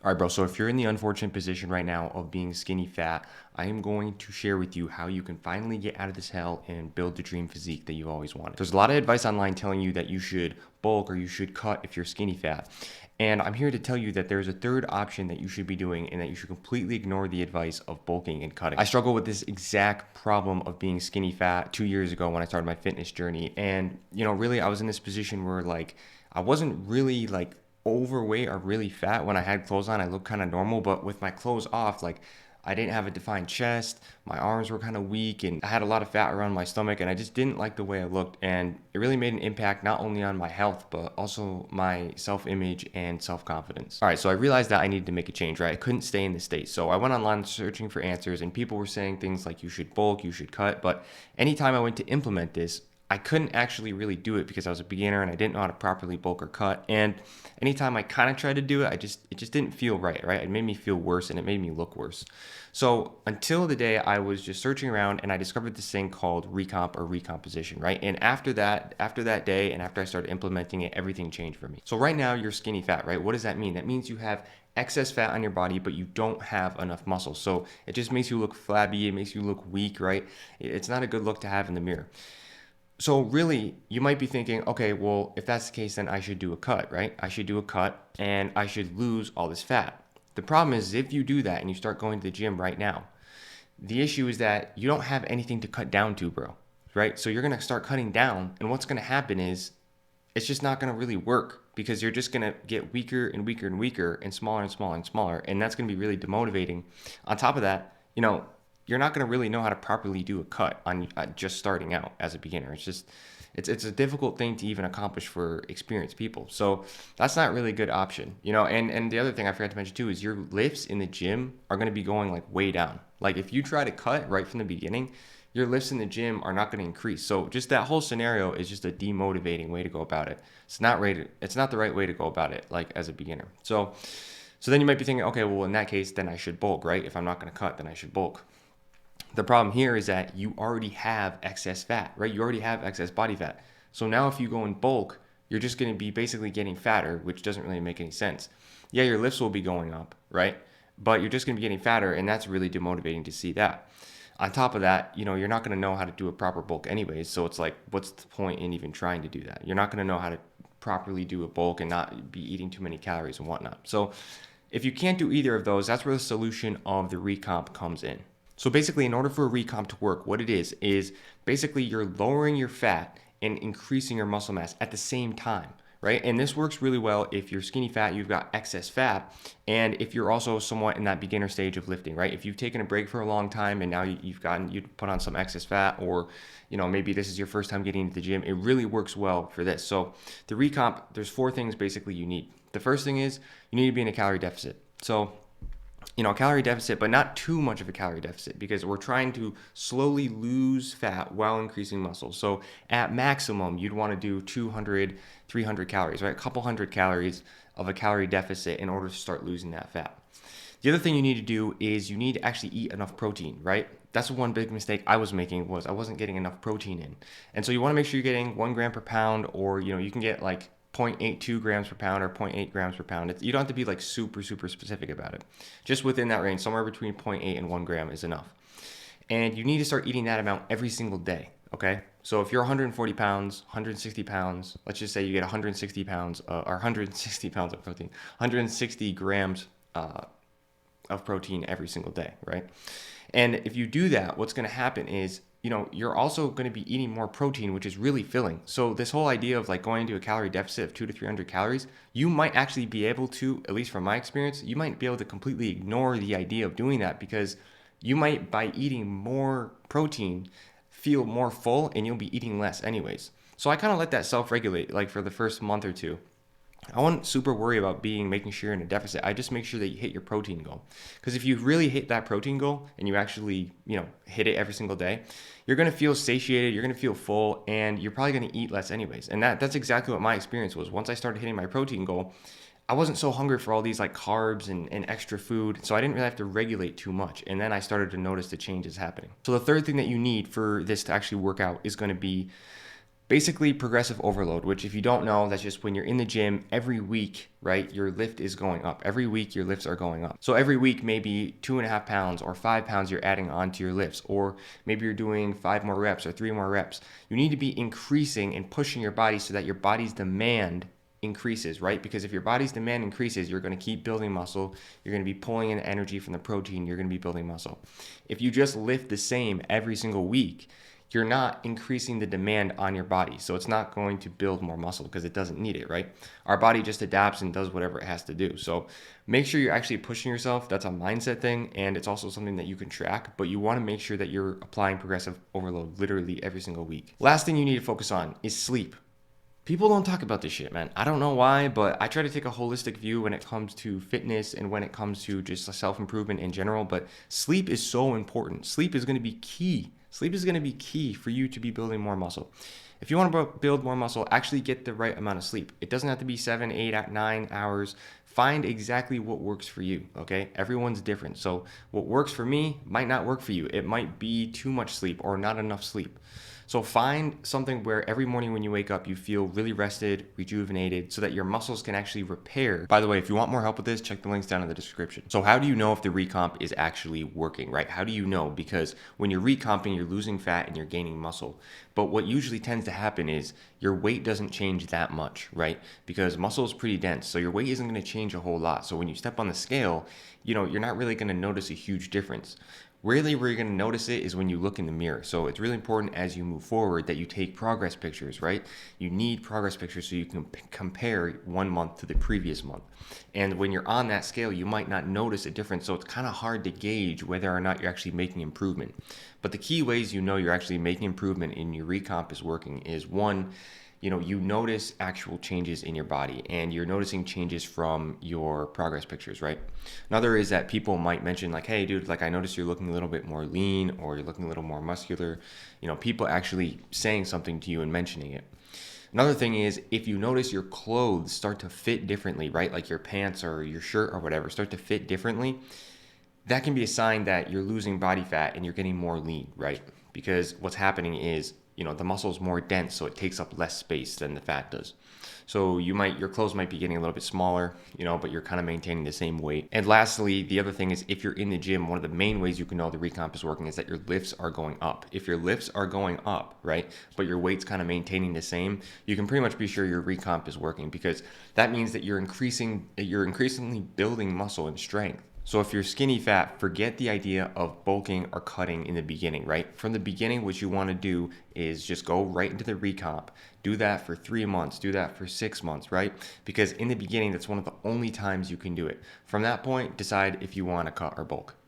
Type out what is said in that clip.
All right, bro. So if you're in the unfortunate position right now of being skinny fat, I am going to share with you how you can finally get out of this hell and build the dream physique that you always wanted. There's a lot of advice online telling you that you should bulk or you should cut if you're skinny fat. And I'm here to tell you that there's a third option that you should be doing and that you should completely ignore the advice of bulking and cutting. I struggled with this exact problem of being skinny fat 2 years ago when I started my fitness journey. And, really I was in this position where I wasn't really overweight or really fat. When I had clothes on, I looked kind of normal, but with my clothes off, I didn't have a defined chest, my arms were kind of weak, and I had a lot of fat around my stomach, and I just didn't like the way I looked. And it really made an impact not only on my health, but also my self-image and self-confidence. All right, so I realized that I needed to make a change, right? I couldn't stay in this state. So I went online searching for answers, and people were saying things like you should bulk, you should cut. But anytime I went to implement this, I couldn't actually really do it because I was a beginner and I didn't know how to properly bulk or cut. And anytime I kind of tried to do it, it just didn't feel right? It made me feel worse and it made me look worse. So until the day I was just searching around and I discovered this thing called recomp or recomposition, right? And after that day and after I started implementing it, everything changed for me. So right now you're skinny fat, right? What does that mean? That means you have excess fat on your body, but you don't have enough muscle. So it just makes you look flabby. It makes you look weak, right? It's not a good look to have in the mirror. So really, you might be thinking, okay, well, if that's the case, then I should do a cut, right? I should do a cut and I should lose all this fat. The problem is if you do that and you start going to the gym right now, the issue is that you don't have anything to cut down to, bro, right? So you're going to start cutting down, and what's going to happen is it's just not going to really work because you're just going to get weaker and weaker and weaker and smaller and smaller and smaller, and that's going to be really demotivating. On top of that, you're not going to really know how to properly do a cut on just starting out as a beginner. It's a difficult thing to even accomplish for experienced people. So that's not really a good option, and the other thing I forgot to mention too is your lifts in the gym are going to be going way down. If you try to cut right from the beginning, your lifts in the gym are not going to increase. So just that whole scenario is just a demotivating way to go about it. It's not the right way to go about it, as a beginner. So then you might be thinking, okay, well, in that case, then I should bulk, right? If I'm not going to cut, then I should bulk. The problem here is that you already have excess fat, right? You already have excess body fat. So now if you go in bulk, you're just going to be basically getting fatter, which doesn't really make any sense. Yeah, your lifts will be going up, right? But you're just going to be getting fatter, and that's really demotivating to see that. On top of that, you're not going to know how to do a proper bulk anyways. So it's what's the point in even trying to do that? You're not going to know how to properly do a bulk and not be eating too many calories and whatnot. So if you can't do either of those, that's where the solution of the recomp comes in. So basically, in order for a recomp to work, what it is basically you're lowering your fat and increasing your muscle mass at the same time, right? And this works really well if you're skinny fat, you've got excess fat, and if you're also somewhat in that beginner stage of lifting, right? If you've taken a break for a long time and now you put on some excess fat, or maybe this is your first time getting into the gym, it really works well for this. So the recomp, there's 4 things basically you need. The first thing is you need to be in a calorie deficit. So calorie deficit, but not too much of a calorie deficit, because we're trying to slowly lose fat while increasing muscle. So at maximum, you'd want to do 200, 300 calories, right? A couple hundred calories of a calorie deficit in order to start losing that fat. The other thing you need to do is you need to actually eat enough protein, right? That's one big mistake I was making, was I wasn't getting enough protein in. And so you want to make sure you're getting 1 gram per pound, or, you can get 0.82 grams per pound or 0.8 grams per pound. You don't have to be super, super specific about it. Just within that range, somewhere between 0.8 and 1 gram is enough. And you need to start eating that amount every single day, okay? So if you're 140 pounds, 160 pounds, let's just say you get 160 pounds, or 160 pounds of protein, 160 grams of protein every single day, right? And if you do that, what's going to happen is you're also going to be eating more protein, which is really filling. So this whole idea of going into a calorie deficit of 200 to 300 calories, you might actually be able to, at least from my experience, you might be able to completely ignore the idea of doing that, because you might, by eating more protein, feel more full and you'll be eating less anyways. So I kind of let that self-regulate for the first month or two. I wouldn't super worry about making sure you're in a deficit. I just make sure that you hit your protein goal. Because if you really hit that protein goal and you actually, hit it every single day, you're going to feel satiated, you're going to feel full, and you're probably going to eat less anyways. And that's exactly what my experience was. Once I started hitting my protein goal, I wasn't so hungry for all these carbs and extra food, so I didn't really have to regulate too much. And then I started to notice the changes happening. So the third thing that you need for this to actually work out is going to be Basically, progressive overload, which if you don't know, that's just when you're in the gym every week, right? Your lift is going up. Every week, your lifts are going up. So every week, maybe 2.5 pounds or 5 pounds you're adding onto your lifts, or maybe you're doing 5 more reps or 3 more reps. You need to be increasing and pushing your body so that your body's demand increases, right? Because if your body's demand increases, you're going to keep building muscle. You're going to be pulling in energy from the protein. You're going to be building muscle. If you just lift the same every single week, you're not increasing the demand on your body. So it's not going to build more muscle because it doesn't need it, right? Our body just adapts and does whatever it has to do. So make sure you're actually pushing yourself. That's a mindset thing. And it's also something that you can track, but you want to make sure that you're applying progressive overload literally every single week. Last thing you need to focus on is sleep. People don't talk about this shit, man. I don't know why, but I try to take a holistic view when it comes to fitness and when it comes to just self-improvement in general. But sleep is so important. Sleep is going to be key. Sleep is going to be key for you to be building more muscle. If you want to build more muscle, actually get the right amount of sleep. It doesn't have to be 7, 8, 9 hours. Find exactly what works for you, okay? Everyone's different. So what works for me might not work for you. It might be too much sleep or not enough sleep. So find something where every morning when you wake up, you feel really rested, rejuvenated, so that your muscles can actually repair. By the way, if you want more help with this, check the links down in the description. So how do you know if the recomp is actually working, right? How do you know? Because when you're recomping, you're losing fat and you're gaining muscle. But what usually tends to happen is your weight doesn't change that much, right? Because muscle is pretty dense, so your weight isn't going to change a whole lot. So when you step on the scale, you're not really going to notice a huge difference. Really, where you're going to notice it is when you look in the mirror. So it's really important as you move forward that you take progress pictures, right? You need progress pictures so you can compare 1 month to the previous month. And when you're on that scale, you might not notice a difference. So it's kind of hard to gauge whether or not you're actually making improvement. But the key ways you know you're actually making improvement and your recomp is working is one, you notice actual changes in your body and you're noticing changes from your progress pictures, right? Another is that people might mention like, hey dude, like I noticed you're looking a little bit more lean or you're looking a little more muscular. People actually saying something to you and mentioning it. Another thing is if you notice your clothes start to fit differently, right? Like your pants or your shirt or whatever start to fit differently, that can be a sign that you're losing body fat and you're getting more lean, right? Because what's happening is, the muscle is more dense, so it takes up less space than the fat does. So your clothes might be getting a little bit smaller, but you're kind of maintaining the same weight. And lastly, the other thing is if you're in the gym, one of the main ways you can know the recomp is working is that your lifts are going up. If your lifts are going up, right, but your weight's kind of maintaining the same, you can pretty much be sure your recomp is working because that means that you're increasingly building muscle and strength. So if you're skinny fat, forget the idea of bulking or cutting in the beginning, right? From the beginning, what you want to do is just go right into the recomp. Do that for 3 months, do that for 6 months, right? Because in the beginning, that's one of the only times you can do it. From that point, decide if you want to cut or bulk.